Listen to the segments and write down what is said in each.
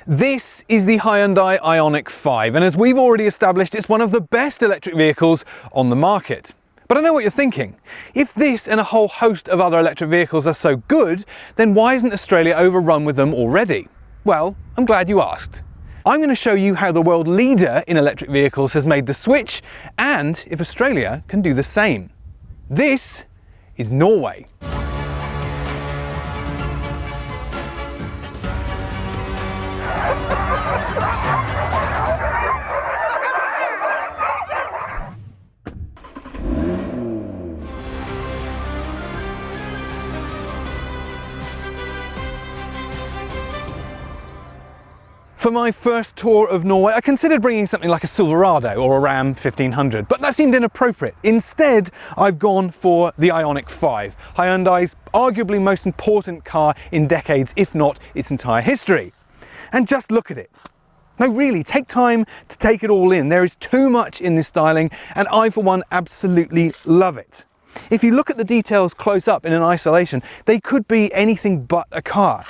This is the Hyundai Ioniq 5, and as we've already established, it's one of the best electric vehicles on the market. But I know what you're thinking. If this and a whole host of other electric vehicles are so good, then why isn't Australia overrun with them already? Well, I'm glad you asked. I'm going to show you how the world leader in electric vehicles has made the switch, and if Australia can do the same. This is Norway. For my first tour of Norway, I considered bringing something like a Silverado or a Ram 1500, but that seemed inappropriate. Instead, I've gone for the Ioniq 5, Hyundai's arguably most important car in decades, if not its entire history. And just look at it. No, really, take time to take it all in. There is too much in this styling, and I, for one, absolutely love it. If you look at the details close up in an isolation, they could be anything but a car.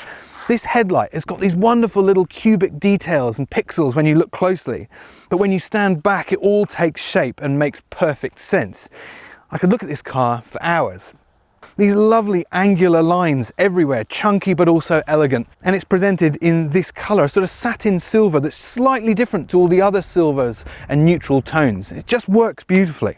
This headlight has got these wonderful little cubic details and pixels when you look closely, but when you stand back it all takes shape and makes perfect sense. I could look at this car for hours. These lovely angular lines everywhere, chunky but also elegant, and it's presented in this colour, a sort of satin silver that's slightly different to all the other silvers and neutral tones. It just works beautifully.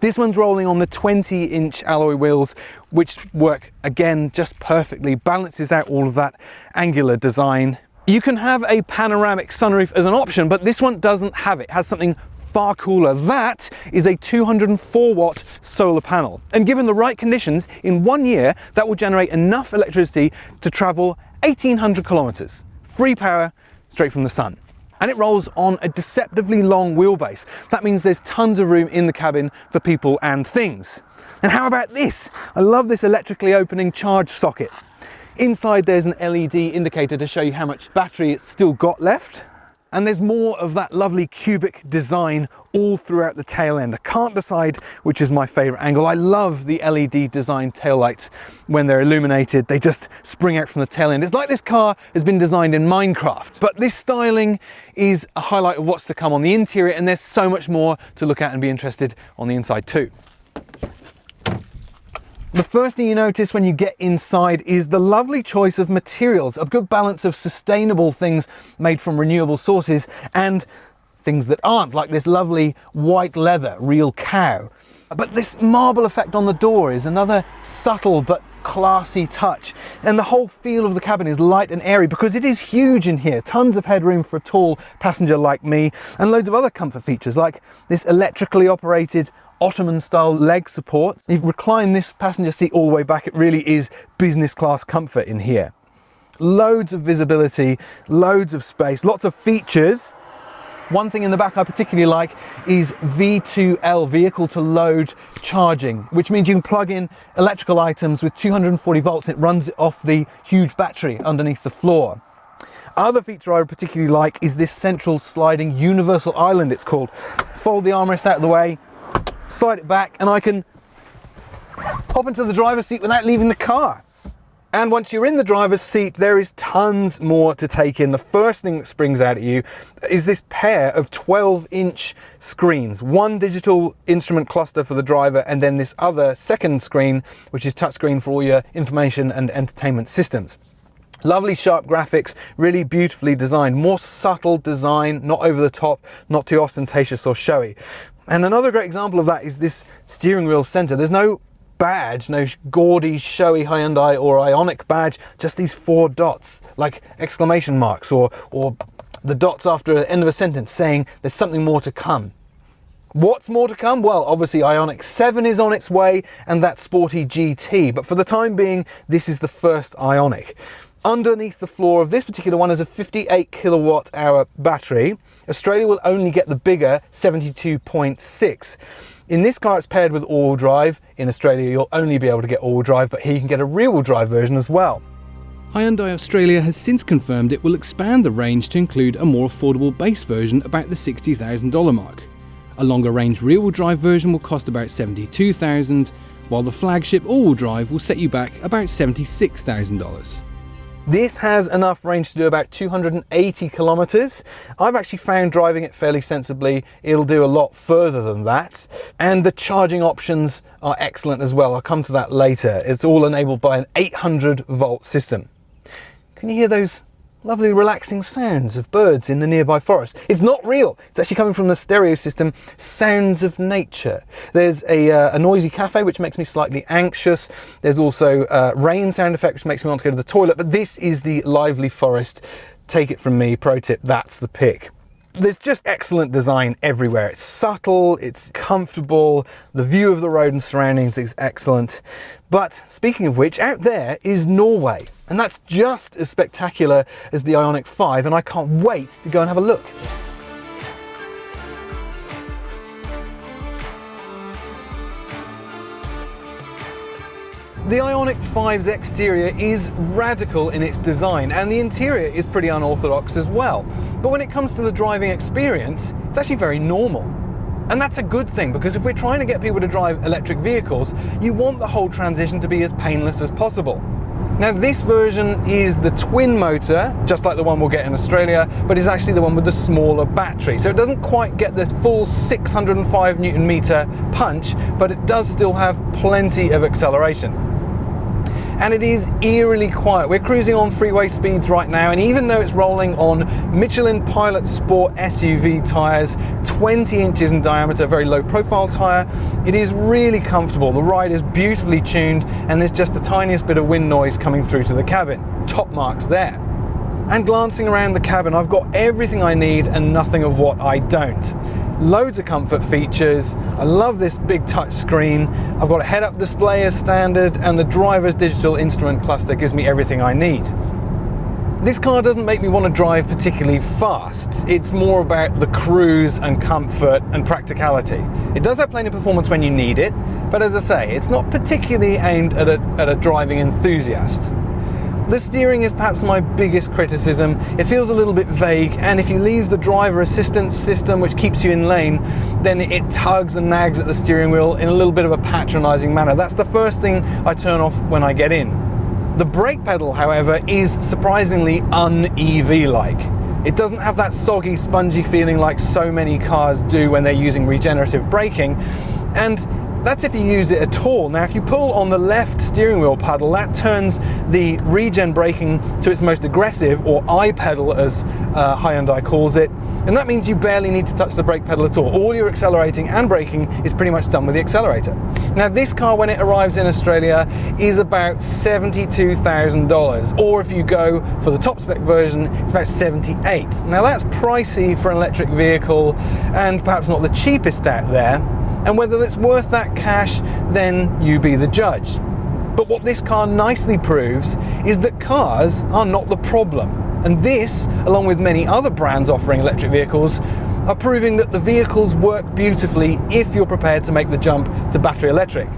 This one's rolling on the 20-inch alloy wheels, which work again just perfectly, balances out all of that angular design. You can have a panoramic sunroof as an option, but this one doesn't have it. It has something far cooler. That is a 204-watt solar panel. And given the right conditions, in 1 year, that will generate enough electricity to travel 1,800 kilometers. Free power straight from the sun. And it rolls on a deceptively long wheelbase. That means there's tons of room in the cabin for people and things. And how about this? I love this electrically opening charge socket. Inside there's an LED indicator to show you how much battery it's still got left. And there's more of that lovely cubic design all throughout the tail end. I can't decide which is my favorite angle. I love the LED design taillights when they're illuminated. They just spring out from the tail end. It's like this car has been designed in Minecraft. But this styling is a highlight of what's to come on the interior, and there's so much more to look at and be interested on the inside too. The first thing you notice when you get inside is the lovely choice of materials, a good balance of sustainable things made from renewable sources and things that aren't, like this lovely white leather, real cow. But this marble effect on the door is another subtle but classy touch, and the whole feel of the cabin is light and airy because it is huge in here. Tons of headroom for a tall passenger like me, and loads of other comfort features like this electrically operated Ottoman style leg support. If you recline this passenger seat all the way back, it really is business class comfort in here. Loads of visibility, loads of space, lots of features. One thing in the back I particularly like is V2L, vehicle to load charging, which means you can plug in electrical items with 240 volts and it runs it off the huge battery underneath the floor. Other feature I particularly like is this central sliding universal island, it's called. Fold the armrest out of the way, slide it back, and I can hop into the driver's seat without leaving the car. And once you're in the driver's seat, there is tons more to take in. The first thing that springs out at you is this pair of 12-inch screens. One digital instrument cluster for the driver, and then this other second screen, which is touchscreen for all your information and entertainment systems. Lovely sharp graphics, really beautifully designed. More subtle design, not over the top, not too ostentatious or showy. And another great example of that is this steering wheel center. There's no badge, no gaudy, showy Hyundai or Ioniq badge, just these 4 dots, like exclamation marks or the dots after the end of a sentence saying there's something more to come. What's more to come? Well, obviously Ioniq 7 is on its way, and that sporty GT, but for the time being, this is the first Ioniq. Underneath the floor of this particular one is a 58 kilowatt hour battery. Australia will only get the bigger 72.6. In this car it's paired with all-wheel drive. In Australia you'll only be able to get all-wheel drive, but here you can get a rear-wheel drive version as well. Hyundai Australia has since confirmed it will expand the range to include a more affordable base version about the $60,000 mark. A longer range rear-wheel drive version will cost about $72,000, while the flagship all-wheel drive will set you back about $76,000. This has enough range to do about 280 kilometers. I've actually found driving it fairly sensibly, it'll do a lot further than that. And the charging options are excellent as well. I'll come to that later. It's all enabled by an 800-volt system. Can you hear those lovely relaxing sounds of birds in the nearby forest? It's not real. It's actually coming from the stereo system, Sounds of Nature. There's a noisy cafe, which makes me slightly anxious. There's also rain sound effect, which makes me want to go to the toilet. But this is the lively forest. Take it from me, pro tip, that's the pick. There's just excellent design everywhere. It's subtle, it's comfortable, the view of the road and surroundings is excellent. But speaking of which, out there is Norway, and that's just as spectacular as the Ioniq 5, and I can't wait to go and have a look. The Ioniq 5's exterior is radical in its design, and the interior is pretty unorthodox as well. But when it comes to the driving experience, it's actually very normal. And that's a good thing, because if we're trying to get people to drive electric vehicles, you want the whole transition to be as painless as possible. Now, this version is the twin motor, just like the one we'll get in Australia, but is actually the one with the smaller battery. So it doesn't quite get the full 605 Newton meter punch, but it does still have plenty of acceleration. And it is eerily quiet. We're cruising on freeway speeds right now, and even though it's rolling on Michelin Pilot Sport SUV tyres, 20 inches in diameter, very low profile tyre, it is really comfortable. The ride is beautifully tuned, and there's just the tiniest bit of wind noise coming through to the cabin. Top marks there. And glancing around the cabin, I've got everything I need and nothing of what I don't. Loads of comfort features. I love this big touch screen. I've got a head-up display as standard, and the driver's digital instrument cluster gives me everything I need. This car doesn't make me want to drive particularly fast. It's more about the cruise and comfort and practicality. It does have plenty of performance when you need it, but as I say, it's not particularly aimed at a driving enthusiast. The steering is perhaps my biggest criticism. It feels a little bit vague, and if you leave the driver assistance system, which keeps you in lane, then it tugs and nags at the steering wheel in a little bit of a patronizing manner. That's the first thing I turn off when I get in. The brake pedal, however, is surprisingly un-EV-like. It doesn't have that soggy, spongy feeling like so many cars do when they're using regenerative braking, and that's if you use it at all. Now, if you pull on the left steering wheel pedal, that turns the regen braking to its most aggressive, or I pedal as Hyundai calls it, and that means you barely need to touch the brake pedal at all. All your accelerating and braking is pretty much done with the accelerator. Now, this car, when it arrives in Australia, is about $72,000, or if you go for the top spec version, it's about $78,000. Now, that's pricey for an electric vehicle, and perhaps not the cheapest out there. And whether it's worth that cash, then you be the judge. But what this car nicely proves is that cars are not the problem. And this, along with many other brands offering electric vehicles, are proving that the vehicles work beautifully if you're prepared to make the jump to battery electric.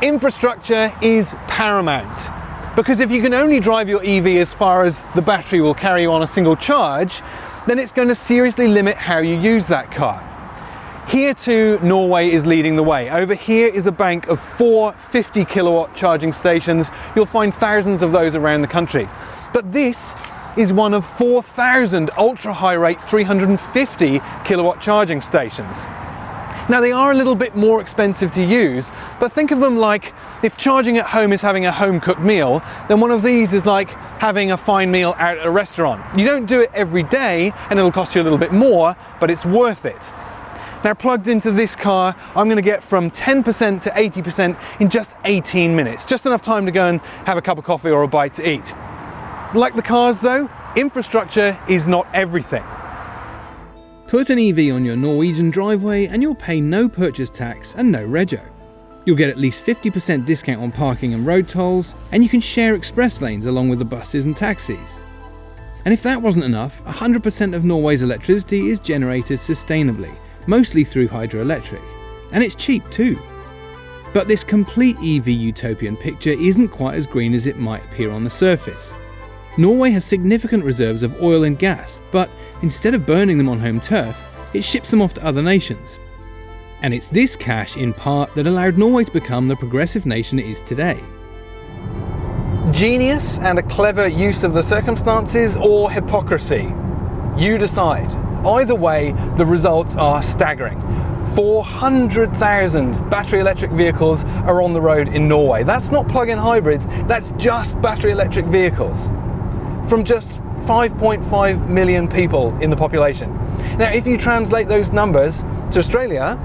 Infrastructure is paramount, because if you can only drive your EV as far as the battery will carry you on a single charge, then it's going to seriously limit how you use that car. Here too, Norway is leading the way. Over here is a bank of 4 50 kilowatt charging stations. You'll find thousands of those around the country. But this is one of 4,000 ultra high rate 350 kilowatt charging stations. Now, they are a little bit more expensive to use, but think of them like if charging at home is having a home cooked meal, then one of these is like having a fine meal out at a restaurant. You don't do it every day and it'll cost you a little bit more, but it's worth it. Now, plugged into this car, I'm going to get from 10% to 80% in just 18 minutes. Just enough time to go and have a cup of coffee or a bite to eat. Like the cars though, infrastructure is not everything. Put an EV on your Norwegian driveway and you'll pay no purchase tax and no rego. You'll get at least 50% discount on parking and road tolls, and you can share express lanes along with the buses and taxis. And if that wasn't enough, 100% of Norway's electricity is generated sustainably, mostly through hydroelectric. And it's cheap too. But this complete EV utopian picture isn't quite as green as it might appear on the surface. Norway has significant reserves of oil and gas, but instead of burning them on home turf, it ships them off to other nations. And it's this cash, in part, that allowed Norway to become the progressive nation it is today. Genius and a clever use of the circumstances, or hypocrisy? You decide. Either way, the results are staggering. 400,000 battery electric vehicles are on the road in Norway. That's not plug-in hybrids, that's just battery electric vehicles. From just 5.5 million people in the population. Now, if you translate those numbers to Australia,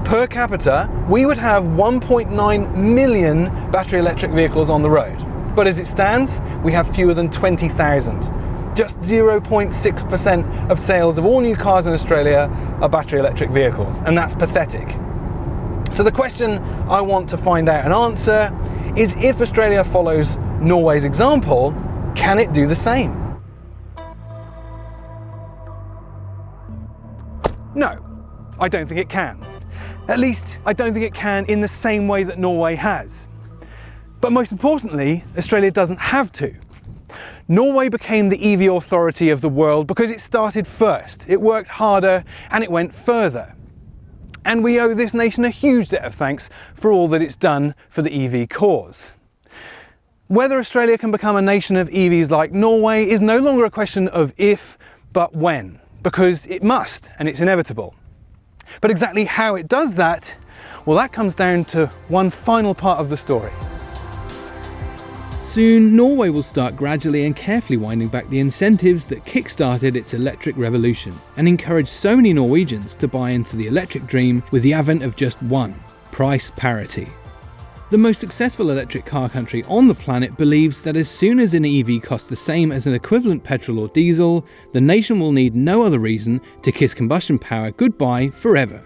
per capita, we would have 1.9 million battery electric vehicles on the road. But as it stands, we have fewer than 20,000. Just 0.6% of sales of all new cars in Australia are battery electric vehicles, and that's pathetic. So the question I want to find out and answer is, if Australia follows Norway's example, can it do the same? No, I don't think it can. At least, I don't think it can in the same way that Norway has. But most importantly, Australia doesn't have to. Norway became the EV authority of the world because it started first. It worked harder and it went further. And we owe this nation a huge debt of thanks for all that it's done for the EV cause. Whether Australia can become a nation of EVs like Norway is no longer a question of if, but when, because it must, and it's inevitable. But exactly how it does that, well, that comes down to one final part of the story. Soon, Norway will start gradually and carefully winding back the incentives that kick-started its electric revolution and encouraged so many Norwegians to buy into the electric dream with the advent of just one: price parity. The most successful electric car country on the planet believes that as soon as an EV costs the same as an equivalent petrol or diesel, the nation will need no other reason to kiss combustion power goodbye forever.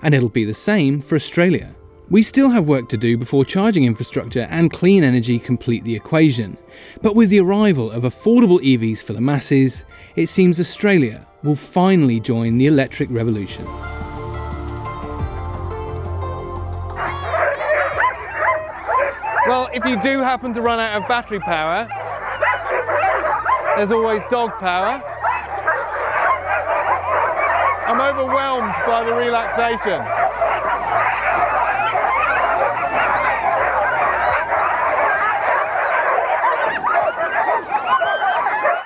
And it'll be the same for Australia. We still have work to do before charging infrastructure and clean energy complete the equation. But with the arrival of affordable EVs for the masses, it seems Australia will finally join the electric revolution. Well, if you do happen to run out of battery power, there's always dog power. I'm overwhelmed by the relaxation.